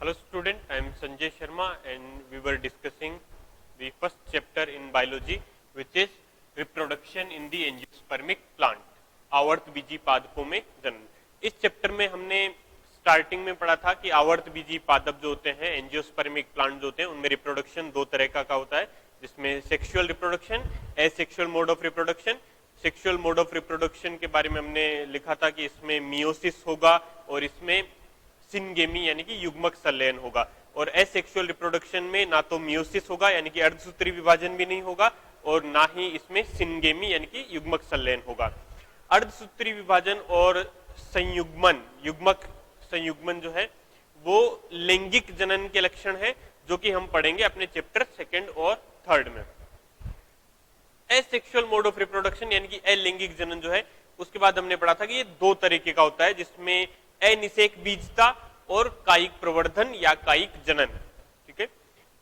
Hello student, I am Sanjay Sharma and we were discussing the first chapter in biology which is reproduction in the angiospermic plant, आवर्त बीजी पादपों में जनन। इस chapter में हमने starting में पढ़ा था कि आवर्त बीजी पादप जो होते हैं एंजियोस्पर्मिक प्लांट जो होते हैं उनमें रिप्रोडक्शन दो तरह का होता है, जिसमें sexual reproduction, asexual mode of reproduction. Sexual mode of reproduction के बारे में हमने लिखा था कि इसमें मियोसिस होगा और इसमें सिनगेमी यानी कि युग्मक संलयन होगा, और एसेक्सुअल रिप्रोडक्शन में ना तो मियोसिस होगा यानी कि अर्धसूत्री विभाजन भी नहीं होगा और ना ही इसमें सिनगेमी यानी कि युग्मक संलयन होगा। अर्धसूत्री विभाजन और संयुग्मन, युग्मक संयुग्मन जो है वो लैंगिक जनन के लक्षण है, जो कि हम पढ़ेंगे अपने चैप्टर सेकंड और थर्ड में। एसेक्सुअल मोड ऑफ रिप्रोडक्शन यानी कि अलैंगिक जनन जो है उसके बाद हमने पढ़ा था कि ये दो तरीके का होता है, जिसमें अनिषेक बीजता और कायिक प्रवर्धन या कायिक जनन। ठीक है,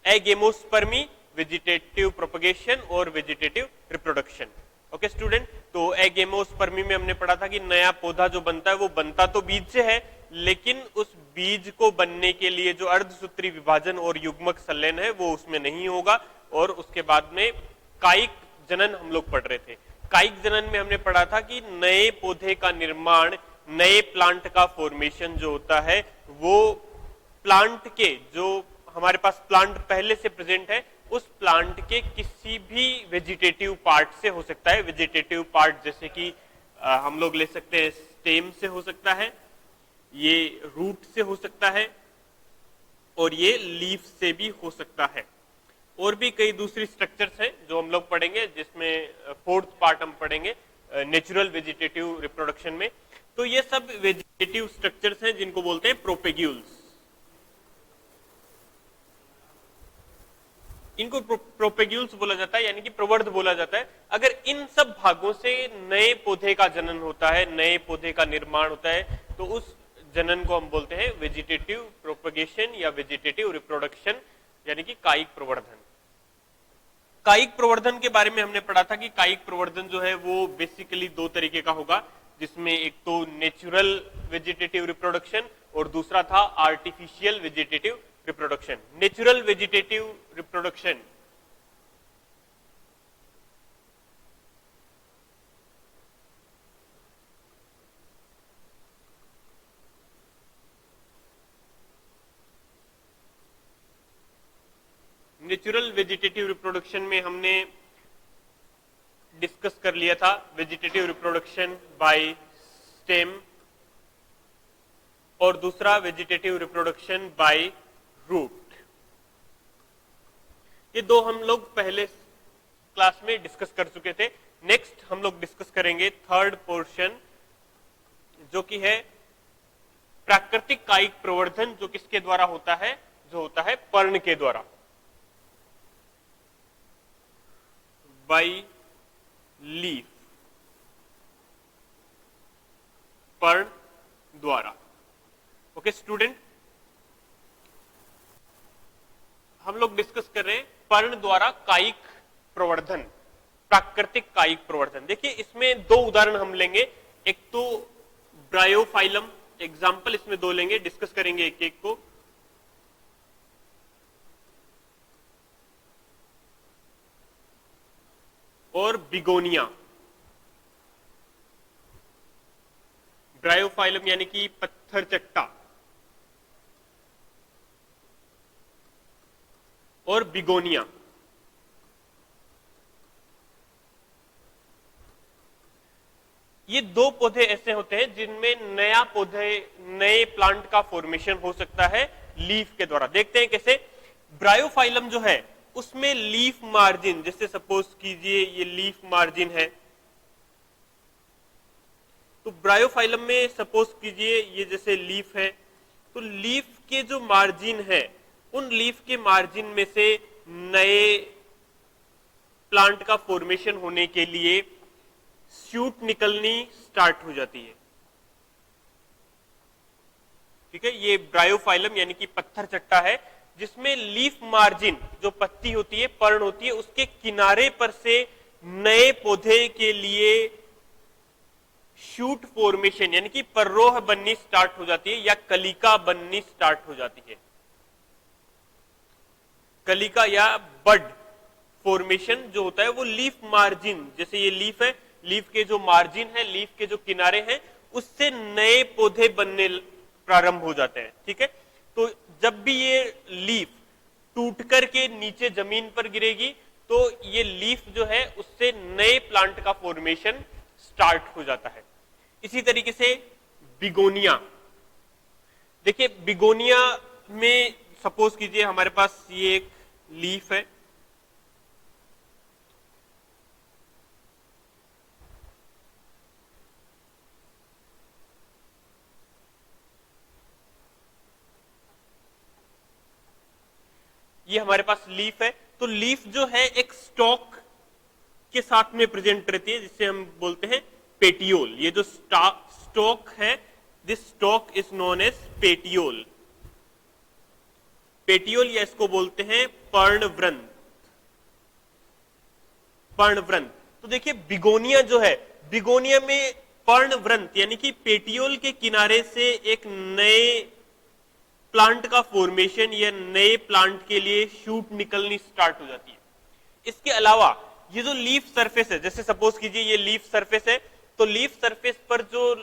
एगेमोस्पर्मी वेजिटेटिव प्रोपगेशन और वेजिटेटिव रिप्रोडक्शन। ओके स्टूडेंट, तो एगेमोस्पर्मी में हमने पढ़ा था कि नया पौधा जो बनता है वो बनता तो बीज से है, लेकिन उस बीज को बनने के लिए जो अर्धसूत्री विभाजन और युग्मक संलयन है वो उसमें नहीं होगा। और उसके बाद में कायिक जनन हम लोग पढ़ रहे थे। कायिक जनन में हमने पढ़ा था कि नए पौधे का निर्माण, नए प्लांट का फॉर्मेशन जो होता है वो प्लांट के, जो हमारे पास प्लांट पहले से प्रेजेंट है उस प्लांट के किसी भी वेजिटेटिव पार्ट से हो सकता है। वेजिटेटिव पार्ट जैसे कि हम लोग ले सकते हैं स्टेम से हो सकता है, ये रूट से हो सकता है और ये लीफ से भी हो सकता है। और भी कई दूसरी स्ट्रक्चर्स हैं जो हम लोग पढ़ेंगे, जिसमें फोर्थ पार्ट हम पढ़ेंगे नेचुरल वेजिटेटिव रिप्रोडक्शन में। तो ये सब वेजिटेटिव स्ट्रक्चर्स हैं जिनको बोलते हैं प्रोपेग्यूल्स। इनको प्रोपेग्यूल्स बोला जाता है यानी कि प्रवर्ध बोला जाता है। अगर इन सब भागों से नए पौधे का जनन होता है, नए पौधे का निर्माण होता है, तो उस जनन को हम बोलते हैं वेजिटेटिव प्रोपगेशन या वेजिटेटिव रिप्रोडक्शन यानी कि कायिक प्रवर्धन। कायिक प्रवर्धन के बारे में हमने पढ़ा था कि कायिक प्रवर्धन जो है वो बेसिकली दो तरीके का होगा, जिसमें एक तो नेचुरल वेजिटेटिव रिप्रोडक्शन और दूसरा था artificial vegetative reproduction. Natural vegetative reproduction natural vegetative reproduction में हमने डिस्कस कर लिया था वेजिटेटिव रिप्रोडक्शन बाय स्टेम और दूसरा वेजिटेटिव रिप्रोडक्शन बाय रूट। ये दो हम लोग पहले क्लास में डिस्कस कर चुके थे। नेक्स्ट हम लोग डिस्कस करेंगे थर्ड पोर्शन, जो कि है प्राकृतिक कायिक प्रवर्धन, जो किसके द्वारा होता है, जो होता है पर्ण के द्वारा, बाय लीफ, पर्ण द्वारा। ओके स्टूडेंट, हम लोग डिस्कस कर रहे हैं पर्ण द्वारा कायिक प्रवर्धन, प्राकृतिक कायिक प्रवर्धन। देखिए इसमें दो उदाहरण हम लेंगे, एक तो ब्रायोफाइलम, एग्जाम्पल इसमें दो लेंगे, डिस्कस करेंगे एक एक को। और बिगोनिया। ब्रायोफाइलम यानी कि पत्थर चट्टा और बिगोनिया। ये दो पौधे ऐसे होते हैं जिनमें नया पौधे, नए प्लांट का फॉर्मेशन हो सकता है लीफ के द्वारा। देखते हैं कैसे। ब्रायोफाइलम जो है उसमें लीफ मार्जिन, जैसे सपोज कीजिए ये लीफ मार्जिन है, तो ब्रायोफाइलम में सपोज कीजिए ये जैसे लीफ है, तो लीफ के जो मार्जिन है उन लीफ के मार्जिन में से नए प्लांट का फॉर्मेशन होने के लिए शूट निकलनी स्टार्ट हो जाती है। ठीक है, ये ब्रायोफाइलम यानी कि पत्थर चट्टा है, जिसमें लीफ मार्जिन, जो पत्ती होती है, पर्ण होती है, उसके किनारे पर से नए पौधे के लिए शूट फॉर्मेशन यानी कि पर्रोह बननी स्टार्ट हो जाती है या कलिका बननी स्टार्ट हो जाती है। कलिका या बड फॉर्मेशन जो होता है वो लीफ मार्जिन, जैसे ये लीफ है, लीफ के जो मार्जिन है, लीफ के जो किनारे हैं, उससे नए पौधे बनने प्रारंभ हो जाते हैं। ठीक है, तो जब भी ये लीफ टूट करके नीचे जमीन पर गिरेगी तो ये लीफ जो है उससे नए प्लांट का फॉर्मेशन स्टार्ट हो जाता है। इसी तरीके से बिगोनिया, देखिए बिगोनिया में सपोज कीजिए हमारे पास ये एक लीफ है, ये हमारे पास लीफ है, तो लीफ जो है एक स्टॉक के साथ में प्रेजेंट रहती है जिसे हम बोलते हैं पेटियोल। ये जो स्टॉक है, this stock is known as petiole. Petiole या इसको बोलते हैं पर्णवृंत। पर्णवृंत, तो देखिए बिगोनिया जो है, बिगोनिया में पर्णवृंत यानी कि पेटियोल के किनारे से एक नए प्लांट का फॉर्मेशन या नए प्लांट के लिए शूट निकलनी स्टार्ट हो जाती है। इसके अलावा ये जो लीफ सरफेस है, जैसे सपोज कीजिए ये लीफ सरफेस है, तो लीफ सरफेस पर जो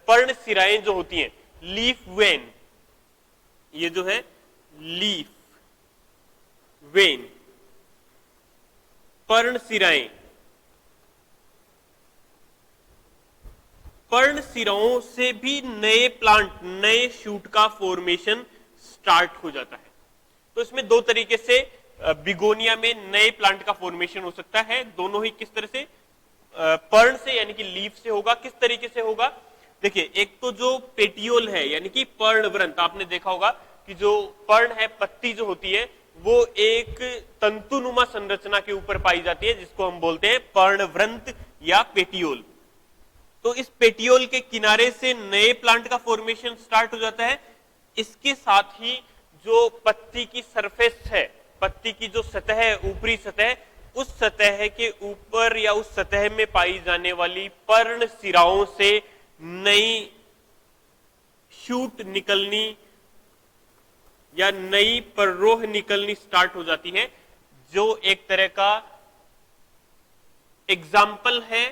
पर्ण सिराएं जो होती हैं, लीफ वेन, ये जो है लीफ वेन, पर्ण सिराएं, पर्ण सिराओं से भी नए प्लांट, नए शूट का फॉर्मेशन स्टार्ट हो जाता है। तो इसमें दो तरीके से बिगोनिया में नए प्लांट का फॉर्मेशन हो सकता है। दोनों ही किस तरह से, पर्ण से यानी कि लीफ से होगा। किस तरीके से होगा, देखिए एक तो जो पेटियोल है यानी कि पर्णवृंत, आपने देखा होगा कि जो पर्ण है, पत्ती जो होती है वो एक तंतुनुमा संरचना के ऊपर पाई जाती है जिसको हम बोलते हैं पर्णवृंत या पेटियोल। तो इस पेटियोल के किनारे से नए प्लांट का फॉर्मेशन स्टार्ट हो जाता है। इसके साथ ही जो पत्ती की सरफेस है, पत्ती की जो सतह है, ऊपरी सतह, उस सतह के ऊपर या उस सतह में पाई जाने वाली पर्ण सिराओं से नई शूट निकलनी या नई पर्रोह निकलनी स्टार्ट हो जाती है, जो एक तरह का एग्जाम्पल है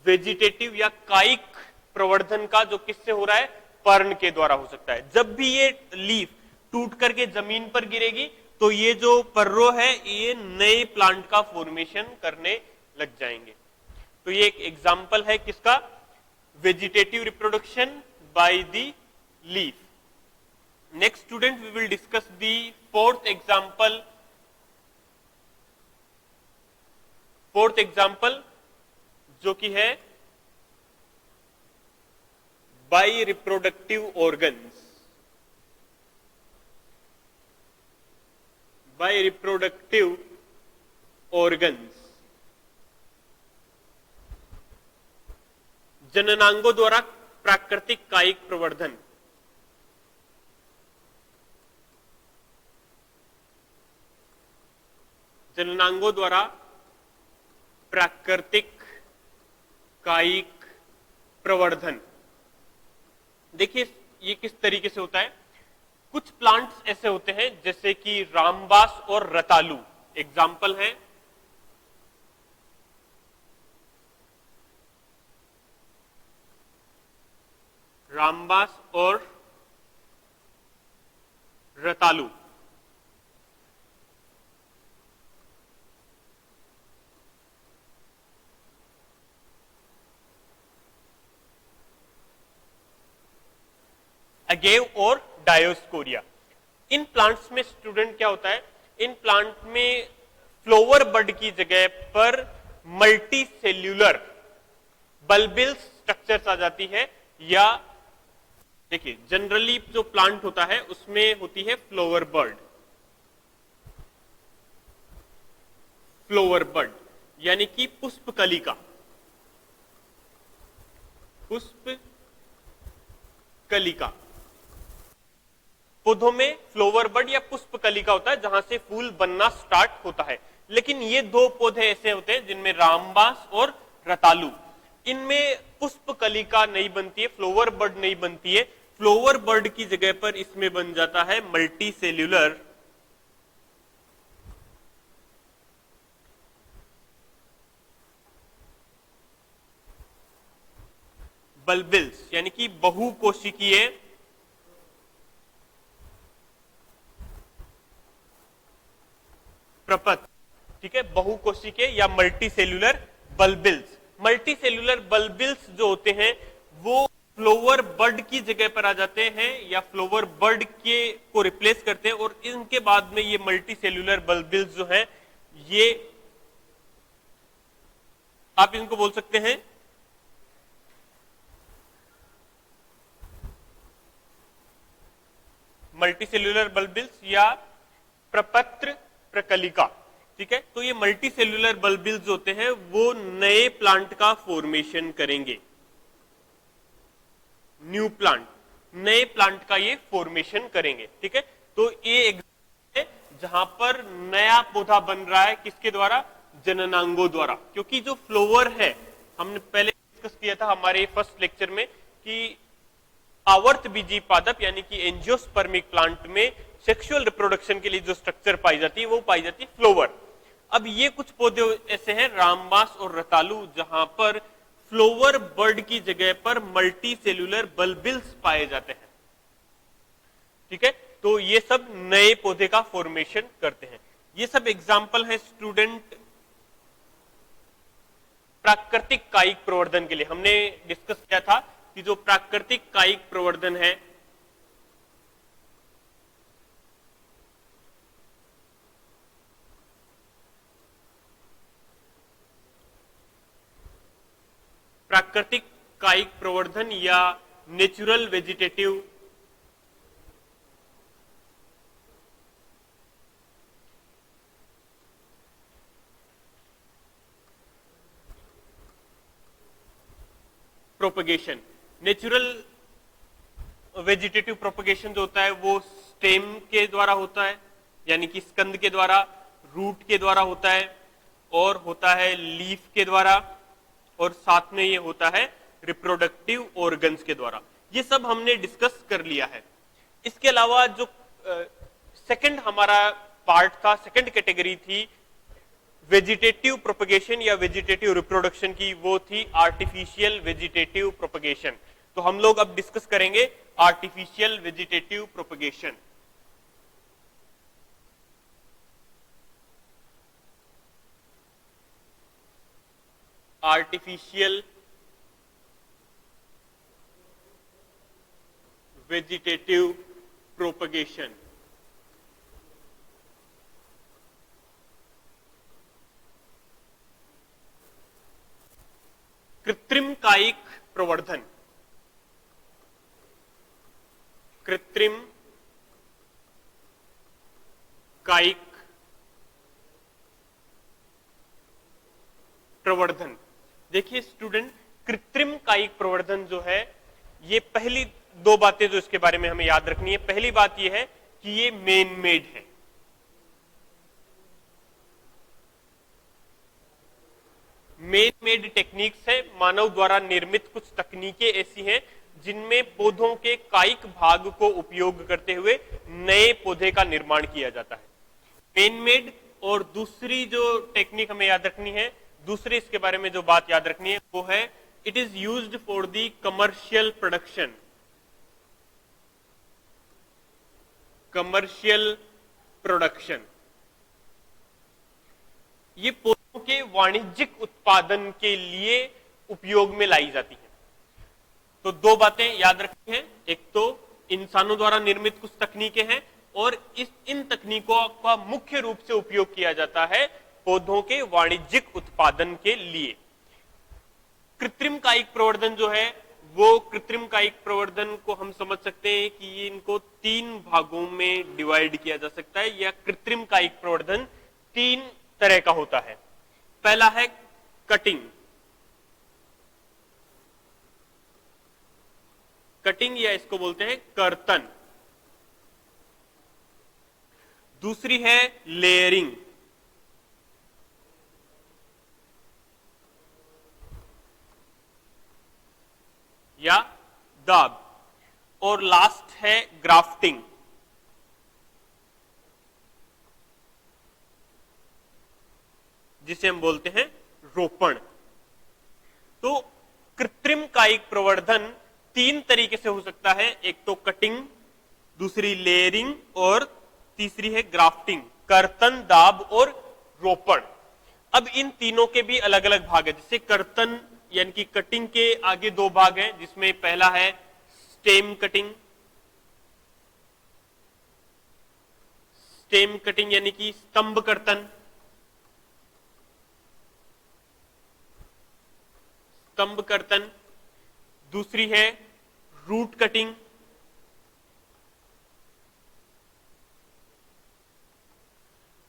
वेजिटेटिव या कायिक प्रवर्धन का, जो किससे हो रहा है, पर्ण के द्वारा हो सकता है। जब भी ये लीफ टूट करके जमीन पर गिरेगी तो ये जो पर्रो है ये नए प्लांट का फॉर्मेशन करने लग जाएंगे। तो ये एक एग्जाम्पल है किसका, vegetative reproduction by the leaf. Next student we will discuss the fourth example. Fourth example जो कि है by reproductive organs. By reproductive organs, जननांगों द्वारा प्राकृतिक कायिक प्रवर्धन। जननांगों द्वारा प्राकृतिक कायिक प्रवर्धन। देखिए ये किस तरीके से होता है। कुछ प्लांट्स ऐसे होते हैं जैसे कि रामबास और रतालू एग्जाम्पल हैं। रामबास और रतालू, अगेव और डायोस्कोरिया। इन प्लांट्स में स्टूडेंट क्या होता है, इन प्लांट में फ्लोवर बड की जगह पर मल्टी सेल्यूलर बल्बिल स्ट्रक्चर्स आ जाती है। या देखिए जनरली जो प्लांट होता है उसमें होती है फ्लोवर बड, फ्लोवर बड यानी कि पुष्प कलिका। पुष्प कलिका, पौधों में फ्लोवर बड या पुष्प कलिका होता है जहां से फूल बनना स्टार्ट होता है। लेकिन ये दो पौधे ऐसे होते हैं जिनमें रामबास और रतालू, इनमें पुष्प कलिका नहीं बनती है, फ्लोवर बड नहीं बनती है। फ्लोवर बड की जगह पर इसमें बन जाता है मल्टी सेल्यूलर बल्बिल्स यानी कि बहुकोशिकीय प्रपत्र, ठीक है, बहुकोशिकीय या मल्टीसेल्यूलर बल्बिल्स। मल्टीसेल्यूलर बल्बिल्स जो होते हैं वो फ्लोवर बर्ड की जगह पर आ जाते हैं या फ्लोवर बर्ड के को रिप्लेस करते हैं, और इनके बाद में ये मल्टीसेल्यूलर बल्बिल्स जो हैं ये आप इनको बोल सकते हैं मल्टीसेल्यूलर बल्बिल्स या प्रपत्र प्रकलिका, ठीक है। तो ये मल्टीसेल्यूलर बल्बिल्स होते हैं वो नए प्लांट का फॉर्मेशन करेंगे, न्यू प्लांट, नए प्लांट का ये फॉर्मेशन करेंगे, ठीक है। तो ये एग्जांपल है जहां पर नया पौधा बन रहा है, किसके द्वारा, जननांगों द्वारा। क्योंकि जो फ्लोवर है, हमने पहले डिस्कस किया था हमारे फर्स्ट लेक्चर में कि आवर्त बीजी पादप यानी कि एंजियोस्पर्मिक प्लांट में सेक्सुअल रिप्रोडक्शन के लिए जो स्ट्रक्चर पाई जाती है वो पाई जाती है फ्लोवर। अब ये कुछ पौधे ऐसे हैं रामबास और रतालू जहां पर फ्लोवर बर्ड की जगह पर मल्टी सेल्यूलर बल्बिल्स पाए जाते हैं, ठीक है। तो ये सब नए पौधे का फॉर्मेशन करते हैं। ये सब एग्जाम्पल है स्टूडेंट प्राकृतिक कायिक प्रवर्धन के लिए। हमने डिस्कस किया था कि जो प्राकृतिक कायिक प्रवर्धन है प्राकृतिक कायिक प्रवर्धन या natural vegetative propagation, natural vegetative propagation जो होता है वो स्टेम के द्वारा होता है यानी कि स्कंद के द्वारा, रूट के द्वारा होता है, और होता है लीफ के द्वारा, और साथ में ये होता है रिप्रोडक्टिव ऑर्गन्स के द्वारा। ये सब हमने डिस्कस कर लिया है। इसके अलावा जो सेकंड हमारा पार्ट था, सेकंड कैटेगरी थी वेजिटेटिव प्रोपगेशन या वेजिटेटिव रिप्रोडक्शन की, वो थी आर्टिफिशियल वेजिटेटिव प्रोपगेशन। तो हम लोग अब डिस्कस करेंगे artificial vegetative propagation. Artificial vegetative propagation, कृत्रिम कायिक प्रवर्धन, कृत्रिम कायिक प्रवर्धन। देखिए स्टूडेंट, कृत्रिम कायिक प्रवर्धन जो है, ये पहली दो बातें जो इसके बारे में हमें याद रखनी है। पहली बात ये है कि ये मेन मेड है, मेन मेड टेक्निक्स है, मानव द्वारा निर्मित कुछ तकनीकें ऐसी हैं जिनमें पौधों के कायिक भाग को उपयोग करते हुए नए पौधे का निर्माण किया जाता है, मेन मेड। और दूसरी जो टेक्निक हमें याद रखनी है, दूसरी इसके बारे में जो बात याद रखनी है वो है it is used for the commercial production, commercial production. ये पौधों के वाणिज्यिक उत्पादन के लिए उपयोग में लाई जाती है। तो दो बातें याद रखनी है, एक तो इंसानों द्वारा निर्मित कुछ तकनीकें हैं, और इन तकनीकों का मुख्य रूप से उपयोग किया जाता है पौधों के वाणिज्यिक उत्पादन के लिए। कृत्रिम कायिक प्रवर्धन जो है, वो कृत्रिम कायिक प्रवर्धन को हम समझ सकते हैं कि इनको तीन भागों में डिवाइड किया जा सकता है, या कृत्रिम कायिक प्रवर्धन तीन तरह का होता है। पहला है कटिंग, कटिंग या इसको बोलते हैं कर्तन। दूसरी है लेयरिंग, या दाब, और लास्ट है ग्राफ्टिंग। जिसे हम बोलते हैं रोपण। तो कृत्रिम कायिक प्रवर्धन तीन तरीके से हो सकता है, एक तो कटिंग, दूसरी लेयरिंग और तीसरी है ग्राफ्टिंग, कर्तन, दाब और रोपण। अब इन तीनों के भी अलग अलग भाग है। जैसे कर्तन यानी कि कटिंग के आगे दो भाग हैं, जिसमें पहला है स्टेम कटिंग, स्टेम कटिंग यानी कि स्तंभ कर्तन, स्तंभ कर्तन। दूसरी है रूट कटिंग,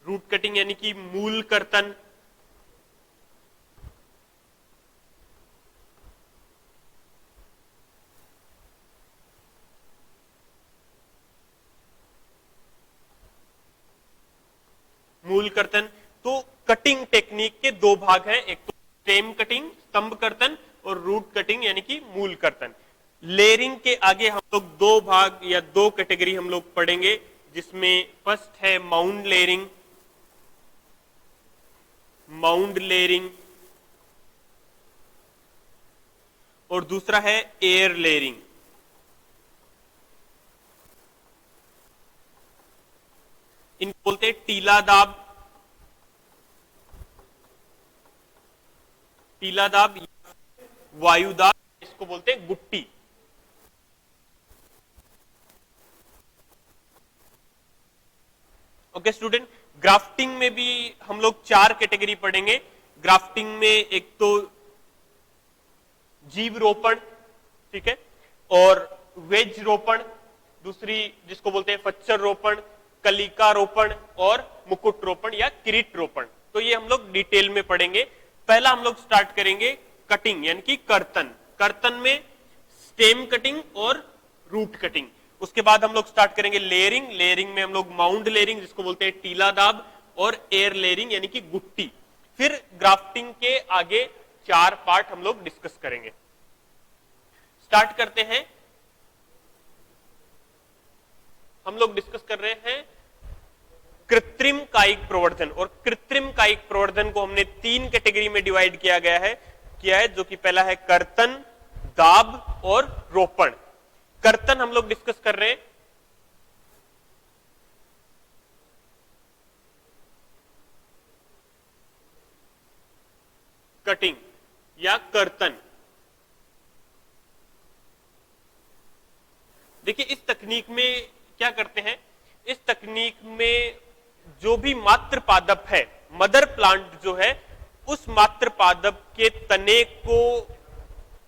रूट कटिंग यानी कि मूल कर्तन। मूल कर्तन। तो कटिंग टेक्निक के दो भाग हैं, एक तो स्टेम कटिंग स्तंभ कर्तन और रूट कटिंग यानी कि मूल कर्तन। लेयरिंग के आगे हम लोग दो भाग या दो कैटेगरी हम लोग पढ़ेंगे, जिसमें फर्स्ट है माउंड लेयरिंग, माउंड लेयरिंग, और दूसरा है एयर लेयरिंग। इनको बोलते हैं टीला दाब, टीला दाब, वायु दाब, इसको बोलते हैं गुट्टी। ओके स्टूडेंट, ग्राफ्टिंग में भी हम लोग चार कैटेगरी पढ़ेंगे। ग्राफ्टिंग में एक तो जीव रोपण, ठीक है, और वेज रोपण, दूसरी जिसको बोलते हैं फच्चर रोपण, कलिका रोपण और मुकुट रोपण या किरीट रोपण। तो ये हम लोग डिटेल में पढ़ेंगे। पहला हम लोग स्टार्ट करेंगे कटिंग यानी कि कर्तन। कर्तन में स्टेम कटिंग और रूट कटिंग। उसके बाद हम लोग स्टार्ट करेंगे लेयरिंग। लेयरिंग में हम लोग माउंड लेयरिंग जिसको बोलते हैं टीला दाब और एयर लेयरिंग यानी कि गुट्टी। फिर ग्राफ्टिंग के आगे चार पार्ट हम लोग डिस्कस करेंगे। स्टार्ट करते हैं। हम लोग डिस्कस कर रहे हैं कृत्रिम कायिक प्रवर्धन, और कृत्रिम कायिक प्रवर्धन को हमने तीन कैटेगरी में डिवाइड किया है, जो कि पहला है कर्तन, दाब और रोपण। कर्तन हम लोग डिस्कस कर रहे हैं। कटिंग या कर्तन। देखिए इस तकनीक में क्या करते हैं, इस तकनीक में जो भी मात्र पादप है, मदर प्लांट जो है, उस मात्र पादप के तने को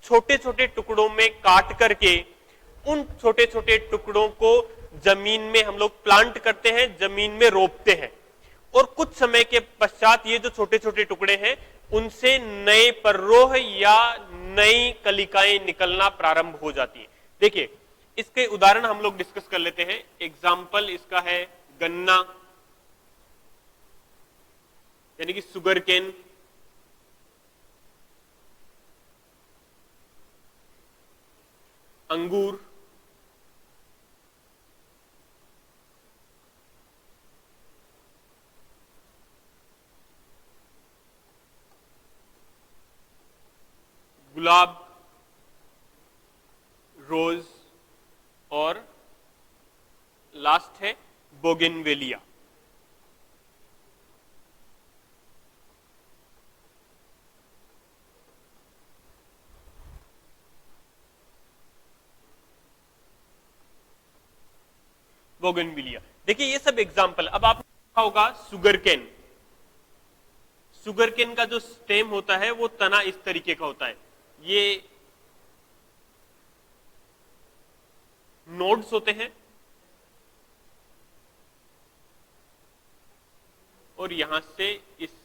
छोटे छोटे टुकड़ों में काट करके उन छोटे छोटे टुकड़ों को जमीन में हम लोग प्लांट करते हैं, जमीन में रोपते हैं, और कुछ समय के पश्चात ये जो छोटे छोटे टुकड़े हैं उनसे नए पर्रोह या नई कलिकाएं निकलना प्रारंभ हो जाती है। देखिए इसके उदाहरण हम लोग डिस्कस कर लेते हैं। एग्जाम्पल इसका है गन्ना यानी कि सुगर केन, अंगूर, गुलाब, रोज और लास्ट है बोगेनवेलिया। बोगेनविलिया। देखिए ये सब एग्जाम्पल। अब आपने देखा होगा सुगर केन, सुगर केन का जो स्टेम होता है वो तना इस तरीके का होता है, ये नोड्स होते हैं और यहां से इसकी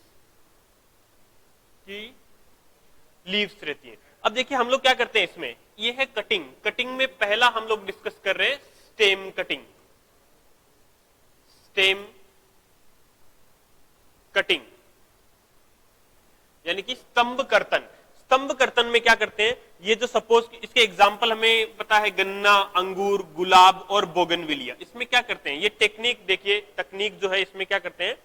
लीव्स रहती हैं। अब देखिए हम लोग क्या करते हैं इसमें, ये है कटिंग। कटिंग में पहला हम लोग डिस्कस कर रहे हैं स्टेम कटिंग, स्टेम कटिंग यानी कि स्तंभ कर्तन। स्तंभ कर्तन में क्या करते हैं, ये जो सपोज इसके एग्जाम्पल हमें पता है गन्ना, अंगूर, गुलाब और बोगनविलिया। इसमें क्या करते हैं, ये टेक्निक देखिए, तकनीक जो है इसमें क्या करते हैं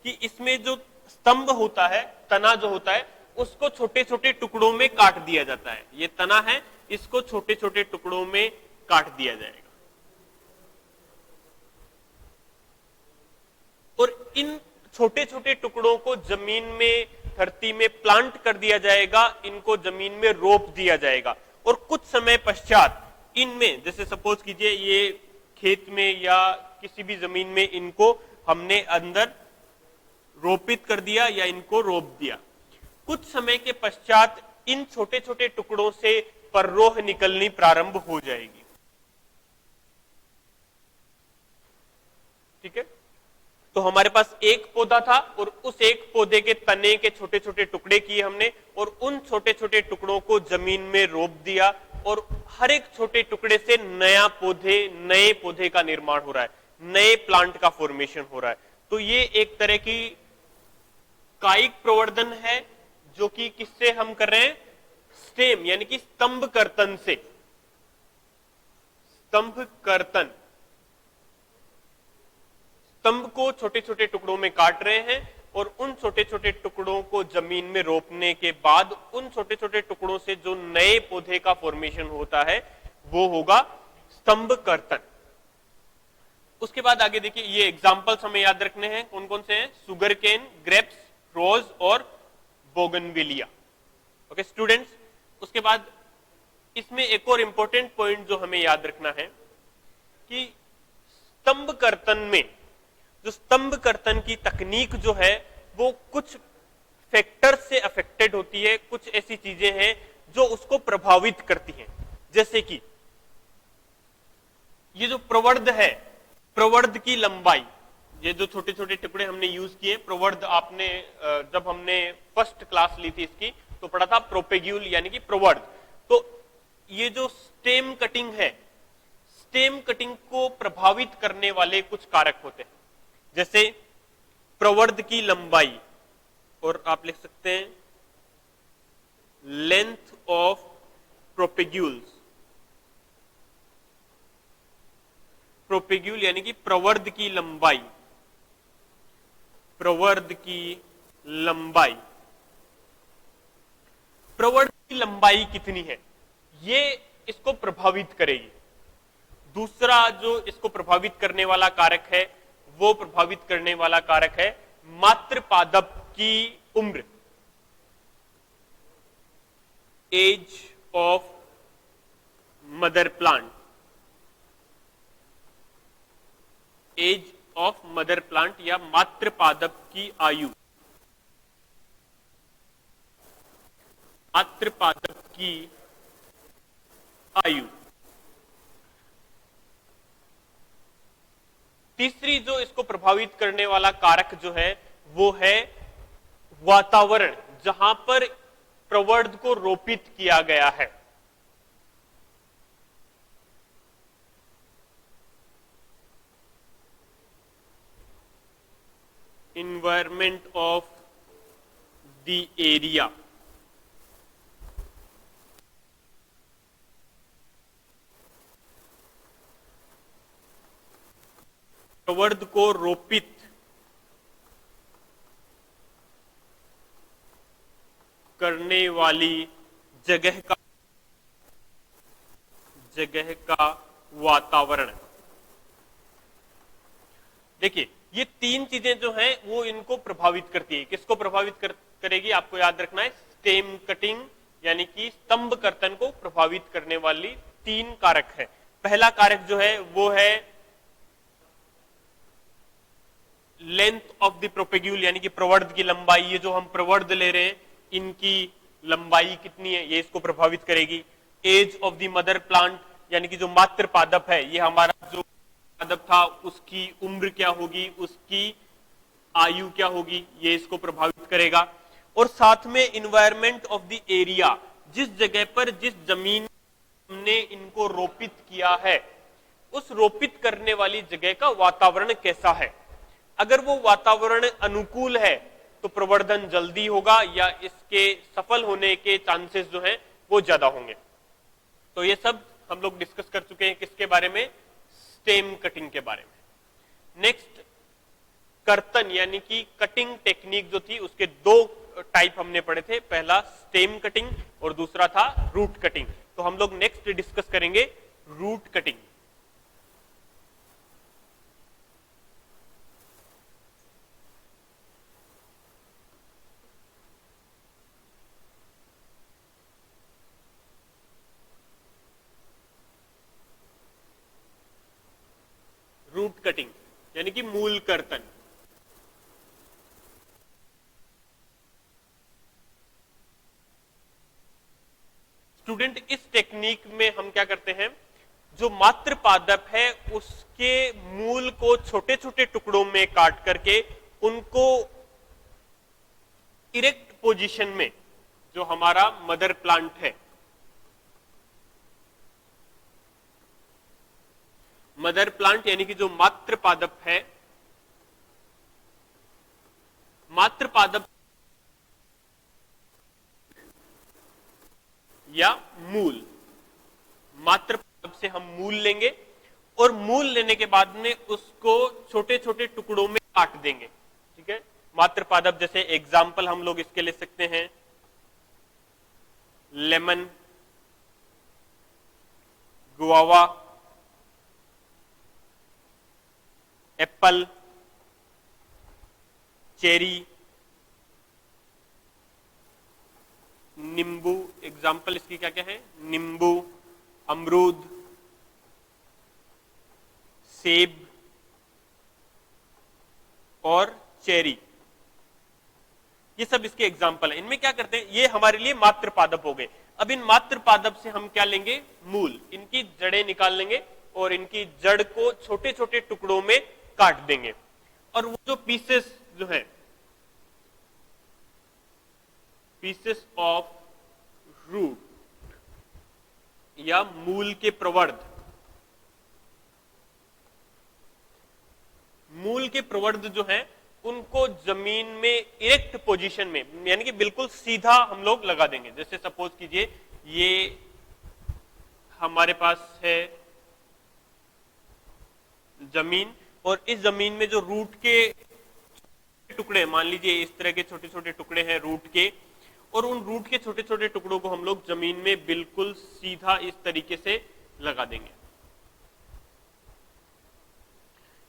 कि इसमें जो स्तंभ होता है, तना जो होता है, उसको छोटे छोटे टुकड़ों में काट दिया जाता है। ये तना है, इसको छोटे छोटे टुकड़ों में काट दिया जाएगा और इन छोटे छोटे टुकड़ों को जमीन में, धरती में प्लांट कर दिया जाएगा, इनको जमीन में रोप दिया जाएगा और कुछ समय पश्चात इनमें, जैसे सपोज कीजिए ये खेत में या किसी भी जमीन में इनको हमने अंदर रोपित कर दिया या इनको रोप दिया, कुछ समय के पश्चात इन छोटे छोटे टुकड़ों से पररोह निकलनी प्रारंभ हो जाएगी। ठीक है, तो हमारे पास एक पौधा था और उस एक पौधे के तने के छोटे छोटे टुकड़े किए हमने और उन छोटे छोटे टुकड़ों को जमीन में रोप दिया और हर एक छोटे टुकड़े से नए पौधे का निर्माण हो रहा है, नए प्लांट का फॉर्मेशन हो रहा है। तो ये एक तरह की कायिक प्रवर्धन है जो कि किससे हम कर रहे हैं, स्टेम यानी कि स्तंभ कर्तन से। स्तंभ कर्तन, स्तंभ को छोटे छोटे टुकड़ों में काट रहे हैं और उन छोटे छोटे टुकड़ों को जमीन में रोपने के बाद उन छोटे छोटे टुकड़ों से जो नए पौधे का फॉर्मेशन होता है वो होगा स्तंभ कर्तन। उसके बाद आगे देखिए, ये एग्जांपल्स हमें याद रखने हैं, कौन कौन से हैं, सुगर केन, ग्रेप्स, रोज और बोगनविलिया। ओके स्टूडेंट्स, उसके बाद इसमें एक और इंपॉर्टेंट पॉइंट जो हमें याद रखना है कि स्तंभ कर्तन में, जो स्तंभ कर्तन की तकनीक जो है वो कुछ फैक्टर से अफेक्टेड होती है, कुछ ऐसी चीजें हैं जो उसको प्रभावित करती हैं। जैसे कि ये जो प्रवर्ध है, प्रवर्ध की लंबाई, ये जो छोटे छोटे टुकड़े हमने यूज किए, प्रवर्ध आपने जब हमने फर्स्ट क्लास ली थी इसकी तो पढ़ा था प्रोपेग्यूल यानी कि प्रवर्ध। तो ये जो स्टेम कटिंग है, स्टेम कटिंग को प्रभावित करने वाले कुछ कारक होते हैं, जैसे प्रवर्ध की लंबाई, और आप लिख सकते हैं लेंथ ऑफ प्रोपेग्यूल्स, प्रोपेग्यूल यानी कि प्रवर्ध की लंबाई, प्रवर्ध की लंबाई, प्रवर्ध की लंबाई कितनी है ये इसको प्रभावित करेगी। दूसरा जो इसको प्रभावित करने वाला कारक है, वो प्रभावित करने वाला कारक है मात्र पादप की उम्र, age of mother plant, age of mother plant या मात्र पादप की आयु, मात्र पादप की आयु। तीसरी जो इसको प्रभावित करने वाला कारक जो है वो है वातावरण, जहां पर प्रवर्ध को रोपित किया गया है। environment of the area, प्रवर्ध को रोपित करने वाली जगह का वातावरण। देखिए ये तीन चीजें जो हैं वो इनको प्रभावित करती है। किसको प्रभावित करेगी आपको याद रखना है, स्टेम कटिंग यानी कि स्तंभ कर्तन को प्रभावित करने वाली तीन कारक है। पहला कारक जो है वो है लेंथ ऑफ द प्रोपेग्यूल यानी कि प्रवर्ध की लंबाई, ये जो हम प्रवर्ध ले रहे हैं इनकी लंबाई कितनी है ये इसको प्रभावित करेगी। Age of the mother plant यानी कि जो मात्र पादप है, ये हमारा जो पादप था उसकी उम्र क्या होगी, उसकी आयु क्या होगी, ये इसको प्रभावित करेगा। और साथ में इन्वायरमेंट ऑफ द एरिया, जिस जगह पर जिस जमीन हमने इनको रोपित किया है उस रोपित करने वाली जगह का वातावरण कैसा है। अगर वो वातावरण अनुकूल है तो प्रवर्धन जल्दी होगा या इसके सफल होने के चांसेस जो हैं वो ज्यादा होंगे। तो ये सब हम लोग डिस्कस कर चुके हैं किसके बारे में, स्टेम कटिंग के बारे में। नेक्स्ट कर्तन यानी कि कटिंग टेक्निक जो थी उसके दो टाइप हमने पढ़े थे, पहला स्टेम कटिंग और दूसरा था रूट कटिंग। तो हम लोग नेक्स्ट डिस्कस करेंगे रूट कटिंग। रूट कटिंग यानी कि मूल कर्तन। स्टूडेंट इस टेक्निक में हम क्या करते हैं, जो मात्र पादप है उसके मूल को छोटे छोटे टुकड़ों में काट करके उनको इरेक्ट पोजीशन में, जो हमारा मदर प्लांट है, मदर प्लांट यानी कि जो मात्र पादप है, मात्र पादप या मूल, मात्र पादप से हम मूल लेंगे और मूल लेने के बाद में उसको छोटे छोटे टुकड़ों में काट देंगे। ठीक है, मात्र पादप जैसे एग्जाम्पल हम लोग इसके ले सकते हैं लेमन, गुआवा, एप्पल, चेरी, नींबू। एग्जाम्पल इसकी क्या क्या है, नींबू, अमरूद, सेब और चेरी, ये सब इसके एग्जाम्पल है। इनमें क्या करते हैं, ये हमारे लिए मात्र पादप हो गए। अब इन मात्र पादप से हम क्या लेंगे, मूल, इनकी जड़ें निकाल लेंगे और इनकी जड़ को छोटे छोटे टुकड़ों में काट देंगे। और वो जो पीसेस जो है, पीसेस ऑफ रूट या मूल के प्रवर्ध, मूल के प्रवर्ध जो है उनको जमीन में इरेक्ट पोजीशन में यानी कि बिल्कुल सीधा हम लोग लगा देंगे। जैसे सपोज कीजिए ये हमारे पास है जमीन और इस जमीन में जो रूट के टुकड़े, मान लीजिए इस तरह के छोटे छोटे टुकड़े हैं रूट के, और उन रूट के छोटे छोटे टुकड़ों को हम लोग जमीन में बिल्कुल सीधा इस तरीके से लगा देंगे।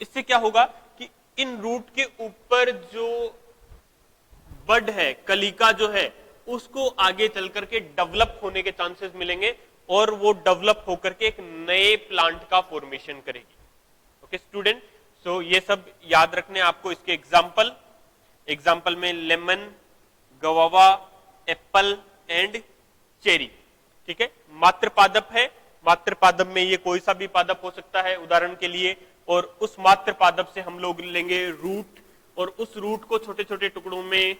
इससे क्या होगा कि इन रूट के ऊपर जो बड है, कलिका जो है, उसको आगे चल करके डेवलप होने के चांसेस मिलेंगे और वो डेवलप होकर के एक नए प्लांट का फॉर्मेशन करेगी। ओके स्टूडेंट, सो ये सब याद रखने आपको इसके एग्जाम्पल में लेमन, गवावा, एप्पल एंड चेरी। ठीक है, मात्र पादप है, मात्र पादप में ये कोई सा भी पादप हो सकता है उदाहरण के लिए, और उस मात्र पादप से हम लोग लेंगे रूट और उस रूट को छोटे छोटे टुकड़ों में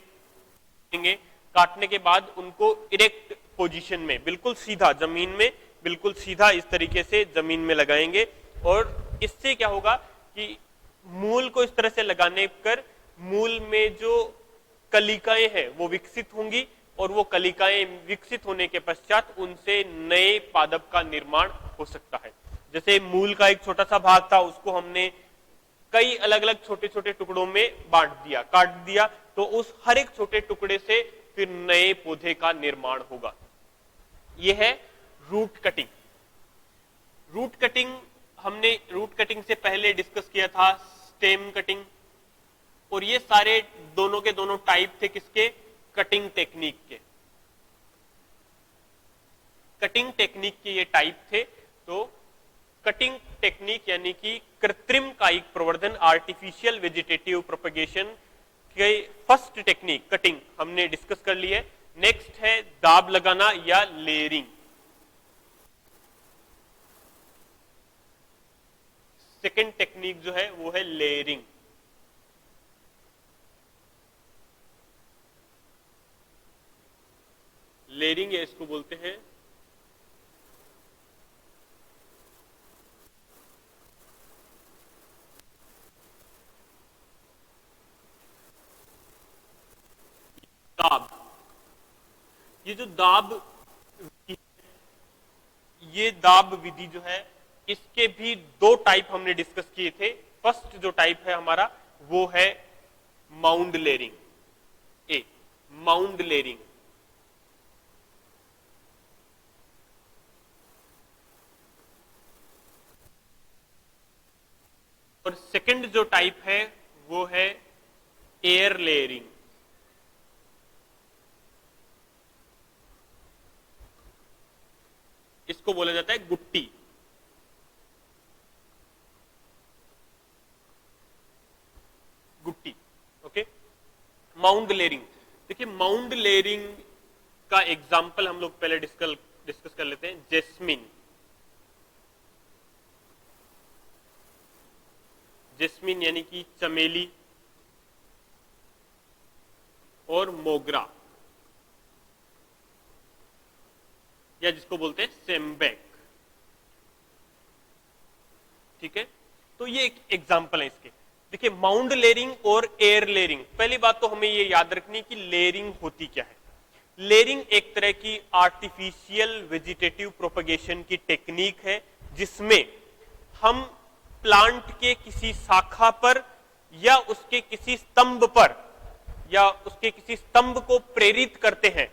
लेंगे। काटने के बाद उनको इरेक्ट पोजीशन में बिल्कुल सीधा जमीन में, बिल्कुल सीधा इस तरीके से जमीन में लगाएंगे। और इससे क्या होगा कि मूल को इस तरह से लगाने पर मूल में जो कलिकाएं हैं वो विकसित होंगी और वो कलिकाएं विकसित होने के पश्चात उनसे नए पादप का निर्माण हो सकता है। जैसे मूल का एक छोटा सा भाग था, उसको हमने कई अलग अलग छोटे छोटे टुकड़ों में बांट दिया, काट दिया, तो उस हर एक छोटे टुकड़े से फिर नए पौधे का निर्माण होगा। यह है रूट कटिंग। रूट कटिंग हमने रूट कटिंग से पहले डिस्कस किया था स्टेम कटिंग, और ये सारे दोनों के दोनों टाइप थे किसके, कटिंग टेक्निक के। कटिंग टेक्निक के ये टाइप थे। तो कटिंग टेक्निक यानी कि कृत्रिम कायिक प्रवर्धन, आर्टिफिशियल वेजिटेटिव प्रोपगेशन के फर्स्ट टेक्निक कटिंग हमने डिस्कस कर ली है। नेक्स्ट है दाब लगाना या लेयरिंग। सेकेंड टेक्निक जो है वो है लेयरिंग। लेयरिंग या इसको बोलते हैं दाब। ये जो दाब विधि, ये दाब विधि जो है इसके भी दो टाइप हमने डिस्कस किए थे। फर्स्ट जो टाइप है हमारा वो है माउंड लेयरिंग, ए माउंड लेयरिंग। और सेकंड जो टाइप है वो है एयर लेयरिंग। इसको बोला जाता है गुट्टी। गुट्टी, ओके। माउंड लेयरिंग, देखिए माउंड लेयरिंग का एग्जाम्पल हम लोग पहले डिस्कस कर लेते हैं। जेस्मिन, जेस्मिन यानी कि चमेली, और मोगरा या जिसको बोलते हैं सेम्बेक, ठीक है। तो ये एक एग्जाम्पल है इसके। देखिए माउंड लेयरिंग और एयर लेयरिंग, पहली बात तो हमें ये याद रखनी कि लेयरिंग होती क्या है। लेयरिंग एक तरह की आर्टिफिशियल वेजिटेटिव प्रोपगेशन की टेक्निक है जिसमें हम प्लांट के किसी शाखा पर या उसके किसी स्तंभ पर या उसके किसी स्तंभ को प्रेरित करते हैं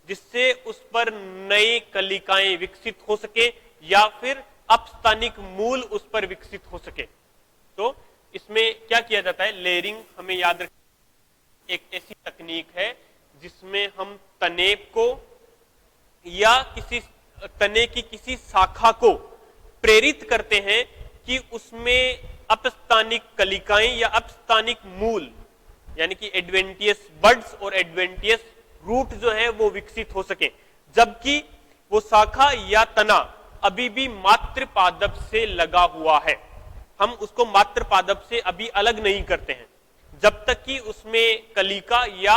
जिससे उस पर नई कलिकाएं विकसित हो सके या फिर अपस्थानिक मूल उस पर विकसित हो सके। तो इसमें क्या किया जाता है, लेयरिंग हमें याद रखना एक ऐसी तकनीक है जिसमें हम तने को या किसी तने की किसी शाखा को प्रेरित करते हैं कि उसमें अपस्थानिक कलिकाएं या अपस्थानिक मूल यानी कि एडवेंटियस बड्स और एडवेंटियस रूट जो है वो विकसित हो सके, जबकि वो शाखा या तना अभी भी मात्र पादप से लगा हुआ है। हम उसको मात्र पादप से अभी अलग नहीं करते हैं जब तक कि उसमें कलिका या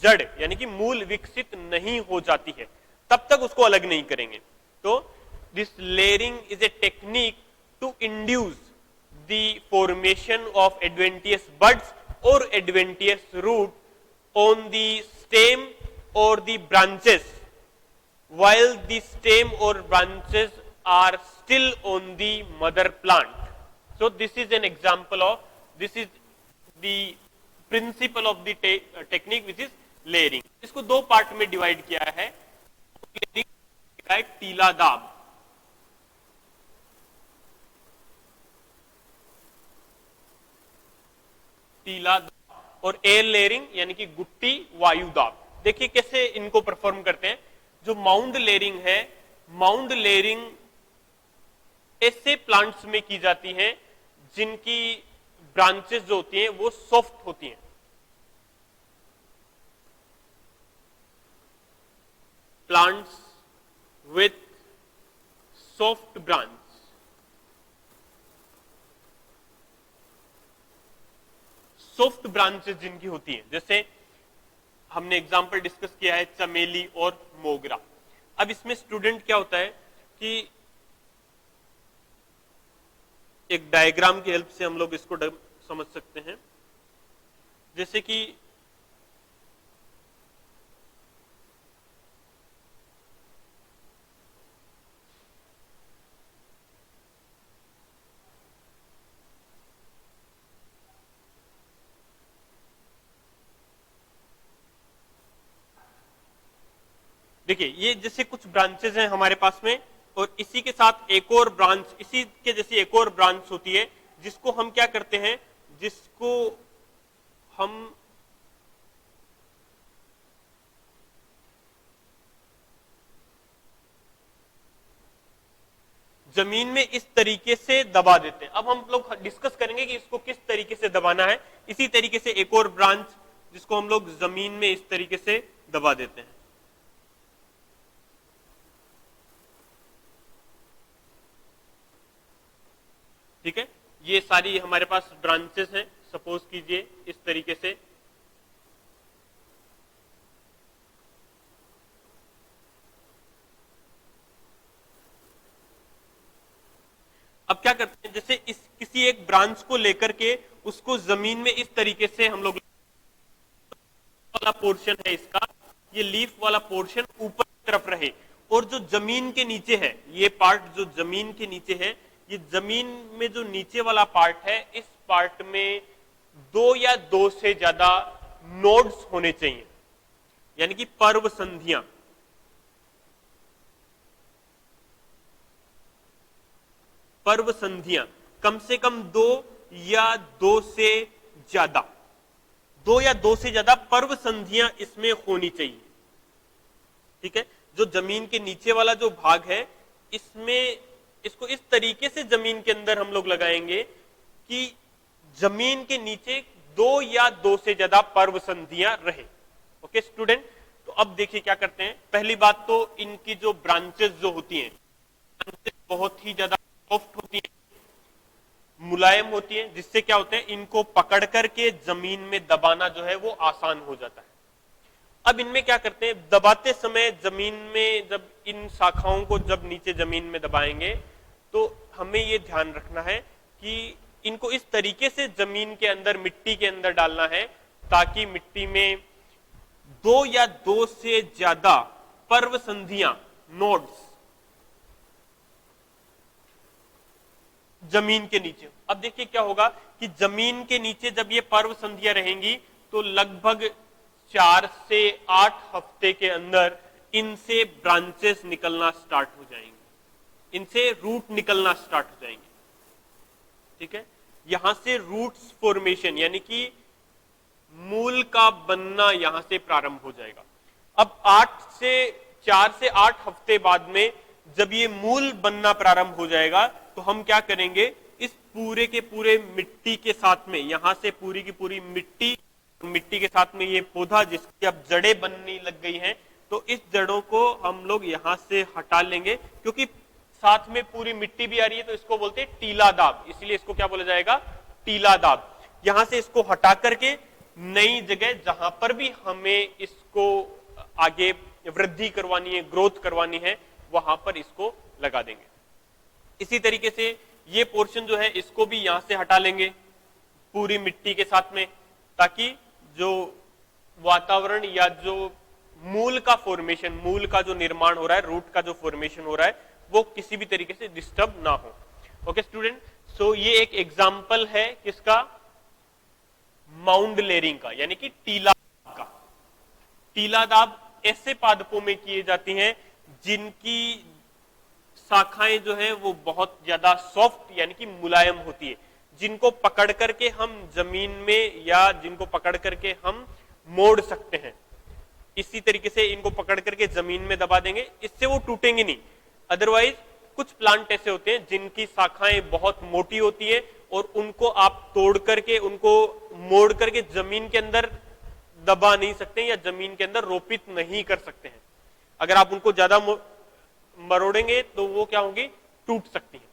जड़ यानी कि मूल विकसित नहीं हो जाती है, तब तक उसको अलग नहीं करेंगे। तो this layering is a technique to induce the formation of adventitious buds or adventitious root on the stem or the branches while the stem or branches are still on the mother plant. So this is an example of, this is the principle of the technique which is layering. इसको दो part में divide किया है। टीला दाब, टीला और air layering यानी कि गुट्टी वायु दाब। देखिए कैसे इनको परफॉर्म करते हैं। जो माउंड लेयरिंग है, माउंड लेयरिंग ऐसे प्लांट्स में की जाती है जिनकी ब्रांचेस जो होती हैं वो सॉफ्ट होती हैं। Plants with soft branch, soft branches जिनकी होती हैं, जैसे हमने एग्जांपल डिस्कस किया है चमेली और मोगरा। अब इसमें स्टूडेंट क्या होता है कि एक डायग्राम की हेल्प से हम लोग इसको समझ सकते हैं। जैसे कि देखिए ये जैसे कुछ ब्रांचेस हैं हमारे पास में और इसी के साथ एक और ब्रांच, इसी के जैसी एक और ब्रांच होती है जिसको हम क्या करते हैं, जिसको हम जमीन में इस तरीके से दबा देते हैं। अब हम लोग डिस्कस करेंगे कि इसको किस तरीके से दबाना है। इसी तरीके से एक और ब्रांच जिसको हम लोग जमीन में इस तरीके से दबा देते हैं। ठीक है, ये सारी हमारे पास ब्रांचेस हैं। सपोज कीजिए इस तरीके से अब क्या करते हैं, जैसे इस किसी एक ब्रांच को लेकर के उसको जमीन में इस तरीके से हम लोग वाला पोर्शन है इसका, ये लीफ वाला पोर्शन ऊपर की तरफ रहे और जो जमीन के नीचे है, ये पार्ट जो जमीन के नीचे है, ये जमीन में जो नीचे वाला पार्ट है, इस पार्ट में दो या दो से ज्यादा नोड्स होने चाहिए, यानी कि पर्व संधियां। पर्व संधियां कम से कम दो या दो से ज्यादा, दो या दो से ज्यादा पर्व संधियां इसमें होनी चाहिए। ठीक है, जो जमीन के नीचे वाला जो भाग है, इसमें इसको इस तरीके से जमीन के अंदर हम लोग लगाएंगे कि जमीन के नीचे दो या दो से ज्यादा पर्व संधियां रहे। ओके स्टूडेंट, तो अब देखिए क्या करते हैं। पहली बात तो इनकी जो ब्रांचेस जो होती हैं, ब्रांचेस बहुत ही ज्यादा सॉफ्ट होती हैं, मुलायम होती हैं, जिससे क्या होता है, इनको पकड़ करके जमीन में दबाना जो है वो आसान हो जाता है। अब इनमें क्या करते हैं, दबाते समय जमीन में, जब इन शाखाओं को जब नीचे जमीन में दबाएंगे तो हमें ये ध्यान रखना है कि इनको इस तरीके से जमीन के अंदर, मिट्टी के अंदर डालना है ताकि मिट्टी में दो या दो से ज्यादा पर्व संधियां, नोड्स जमीन के नीचे। अब देखिए क्या होगा कि जमीन के नीचे जब ये पर्व संधियां रहेंगी तो लगभग 4 से 8 हफ्ते के अंदर इनसे ब्रांचेस निकलना स्टार्ट हो जाएंगे, इनसे रूट निकलना स्टार्ट हो जाएंगे। ठीक है, यहां से रूट्स फॉर्मेशन यानी कि मूल का बनना यहां से प्रारंभ हो जाएगा। अब 4 से 8 हफ्ते बाद में जब ये मूल बनना प्रारंभ हो जाएगा तो हम क्या करेंगे, इस पूरे के पूरे मिट्टी के साथ में, यहां से पूरी की पूरी मिट्टी के साथ में ये पौधा जिसकी अब जड़ें बनने लग गई हैं, तो इस जड़ों को हम लोग यहां से हटा लेंगे, क्योंकि साथ में पूरी मिट्टी भी आ रही है, तो इसको बोलते हैं टीला दाब, इसलिए इसको क्या बोला जाएगा, टीला दाब। यहां से इसको हटा करके नई जगह जहां पर भी हमें इसको आगे वृद्धि करवानी है, ग्रोथ करवानी है, वहां पर इसको लगा देंगे। इसी तरीके से ये पोर्शन जो है इसको भी यहां से हटा लेंगे पूरी मिट्टी के साथ में, ताकि जो वातावरण या जो मूल का फॉर्मेशन, मूल का जो निर्माण हो रहा है, रूट का जो फॉर्मेशन हो रहा है, वो किसी भी तरीके से डिस्टर्ब ना हो। ओके स्टूडेंट, सो ये एक एग्जाम्पल है किसका, माउंड लेयरिंग का, यानी कि टीला का। टीला दाब ऐसे पादपों में किए जाती हैं जिनकी शाखाएं जो है वो बहुत ज्यादा सॉफ्ट यानी कि मुलायम होती है, जिनको पकड़ करके हम जमीन में या जिनको पकड़ करके हम मोड़ सकते हैं। इसी तरीके से इनको पकड़ करके जमीन में दबा देंगे, इससे वो टूटेंगे नहीं। अदरवाइज कुछ प्लांट ऐसे होते हैं जिनकी शाखाएं बहुत मोटी होती है और उनको आप तोड़ करके, उनको मोड़ करके जमीन के अंदर दबा नहीं सकते या जमीन के अंदर रोपित नहीं कर सकते हैं। अगर आप उनको ज्यादा मरोड़ेंगे तो वो क्या होंगी, टूट सकती है।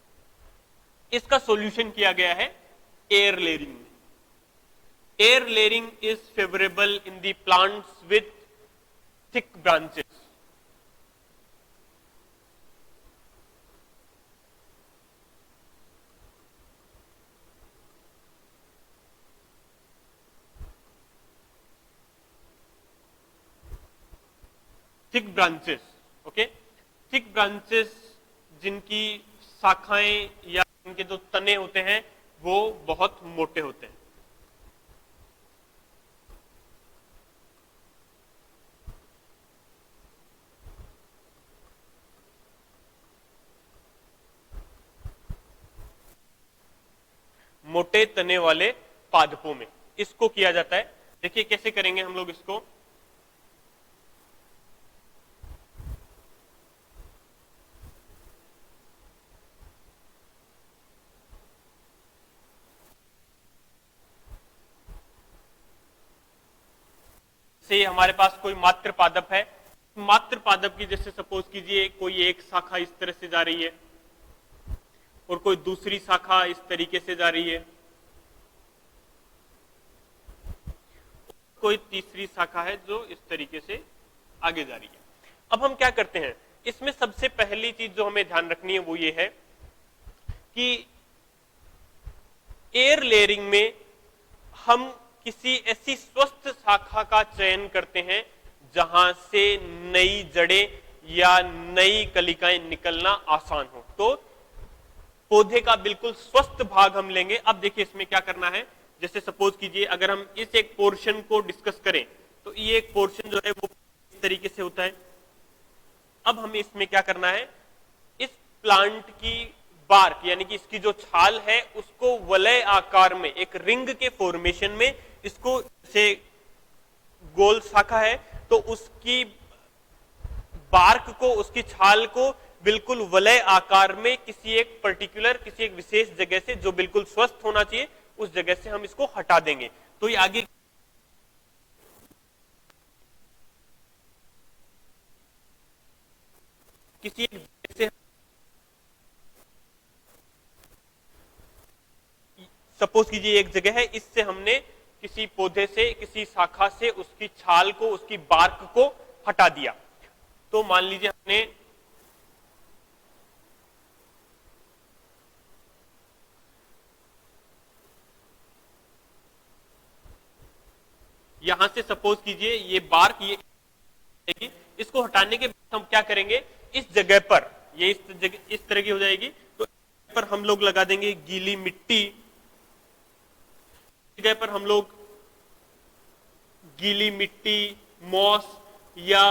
इसका सॉल्यूशन किया गया है एयर लेयरिंग में। Air layering is favourable in the plants with thick branches. Thick branches, okay, thick branches जिनकी शाखाएं या इनके जो तने होते हैं वो बहुत मोटे होते हैं। मोटे तने वाले पादपों में इसको किया जाता है। देखिए कैसे करेंगे हम लोग इसको। से हमारे पास कोई मात्र पादप है, मात्र पादप की जैसे सपोज कीजिए कोई एक शाखा इस तरह से जा रही है और कोई दूसरी शाखा इस तरीके से जा रही है, कोई तीसरी शाखा है जो इस तरीके से आगे जा रही है। अब हम क्या करते हैं, इसमें सबसे पहली चीज जो हमें ध्यान रखनी है वो ये है कि एयर लेयरिंग में हम किसी ऐसी स्वस्थ शाखा का चयन करते हैं जहां से नई जड़ें या नई कलिकाएं निकलना आसान हो। तो पौधे का बिल्कुल स्वस्थ भाग हम लेंगे। अब देखिए इसमें क्या करना है, जैसे सपोज कीजिए अगर हम इस एक पोर्शन को डिस्कस करें तो ये एक पोर्शन जो है वो इस तरीके से होता है। अब हमें इसमें क्या करना है, इस प्लांट की बार्क यानी कि इसकी जो छाल है उसको वलय आकार में एक रिंग के फॉर्मेशन में, इसको से गोल शाखा है तो उसकी बार्क को, उसकी छाल को बिल्कुल वलय आकार में किसी एक पर्टिकुलर, किसी एक विशेष जगह से जो बिल्कुल स्वस्थ होना चाहिए उस जगह से हम इसको हटा देंगे। तो ये आगे किसी एक जगह से, सपोज कीजिए एक जगह है, इससे हमने किसी पौधे से, किसी शाखा से उसकी छाल को, उसकी बार्क को हटा दिया। तो मान लीजिए हमने यहां से सपोज कीजिए ये बार्क, ये इसको हटाने के बाद हम क्या करेंगे, इस जगह पर, ये इस जगह इस तरह की हो जाएगी, तो इस पर हम लोग लगा देंगे गीली मिट्टी, जगह पर हम लोग गीली मिट्टी, मॉस या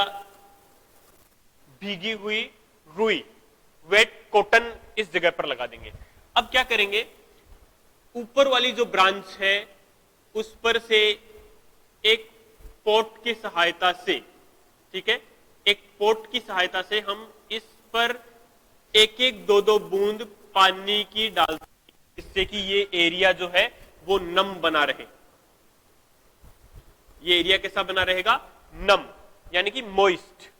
भीगी हुई रुई, वेट कॉटन इस जगह पर लगा देंगे। अब क्या करेंगे, ऊपर वाली जो ब्रांच है उस पर से एक पॉट की सहायता से, ठीक है, एक पॉट की सहायता से हम इस पर एक एक दो दो बूंद पानी की डालते हैं, जिससे कि ये एरिया जो है वो नम बना रहे। ये एरिया कैसा बना रहेगा, नम यानी कि मॉइस्ट,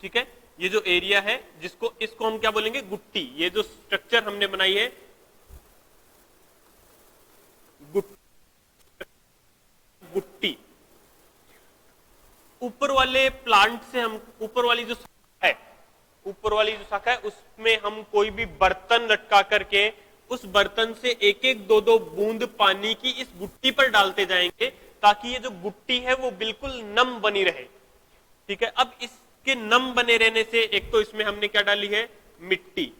ठीक है। ये जो एरिया है जिसको, इसको हम क्या बोलेंगे, गुट्टी। ये जो स्ट्रक्चर हमने बनाई है गुट्टी, ऊपर वाले प्लांट से हम, ऊपर वाली जो शाखा है, ऊपर वाली जो शाखा है उसमें हम कोई भी बर्तन लटका करके उस बर्तन से एक एक दो दो बूंद पानी की इस गुट्टी पर डालते जाएंगे, ताकि ये जो गुट्टी है वो बिल्कुल नम बनी रहे, ठीक है। अब इसके नम बने रहने से, एक तो इसमें हमने क्या डाली है, मिट्टी,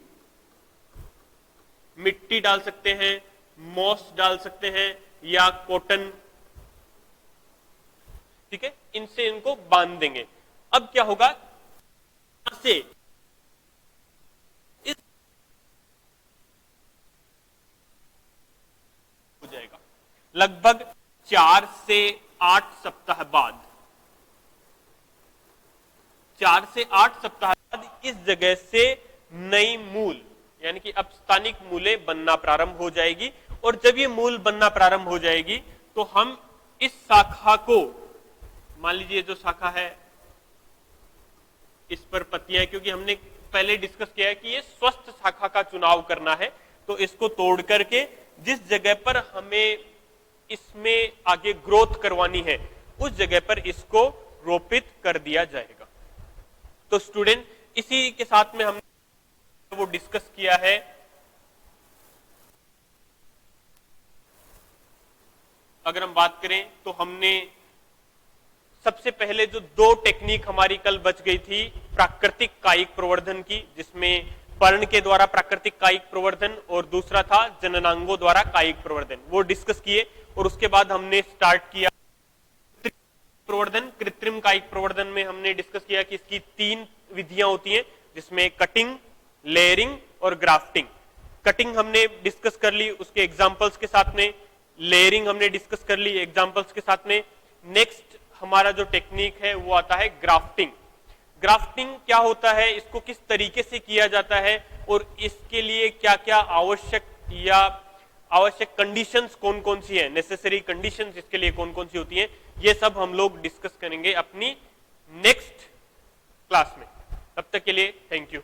मिट्टी डाल सकते हैं, मॉस डाल सकते हैं या कॉटन, ठीक है, इनसे इनको बांध देंगे। अब क्या होगा, से इस हो जाएगा लगभग 4 से 8 सप्ताह बाद, 4 से 8 सप्ताह बाद इस जगह से नई मूल यानी कि अपस्थानिक मूलें बनना प्रारंभ हो जाएगी। और जब ये मूल बनना प्रारंभ हो जाएगी तो हम इस शाखा को, मान लीजिए जो शाखा है इस पर पत्तियां, क्योंकि हमने पहले डिस्कस किया है कि ये स्वस्थ शाखा का चुनाव करना है, तो इसको तोड़ करके जिस जगह पर हमें इसमें आगे ग्रोथ करवानी है उस जगह पर इसको रोपित कर दिया जाएगा। तो स्टूडेंट, इसी के साथ में हमने वो डिस्कस किया है अगर हम बात करें तो हमने सबसे पहले जो 2 टेक्निक हमारी कल बच गई थी प्राकृतिक कायिक प्रवर्धन की, जिसमें पर्ण के द्वारा प्राकृतिक कायिक प्रवर्धन और दूसरा था जननांगों द्वारा कायिक प्रवर्धन, वो डिस्कस किए। और उसके बाद हमने स्टार्ट किया प्रवर्धन, कृत्रिम कायिक प्रवर्धन में हमने डिस्कस किया कि इसकी 3 विधियां होती हैं, जिसमें कटिंग, लेयरिंग और ग्राफ्टिंग। कटिंग हमने डिस्कस कर ली उसके एग्जांपल्स के साथ में, लेयरिंग हमने डिस्कस कर ली एग्जांपल्स के साथ में। नेक्स्ट हमारा जो टेक्निक है वो आता है ग्राफ्टिंग। ग्राफ्टिंग क्या होता है, इसको किस तरीके से किया जाता है और इसके लिए क्या क्या आवश्यक कंडीशंस कौन कौन सी है, नेसेसरी कंडीशंस इसके लिए कौन कौन सी होती हैं, ये सब हम लोग डिस्कस करेंगे अपनी नेक्स्ट क्लास में। तब तक के लिए थैंक यू।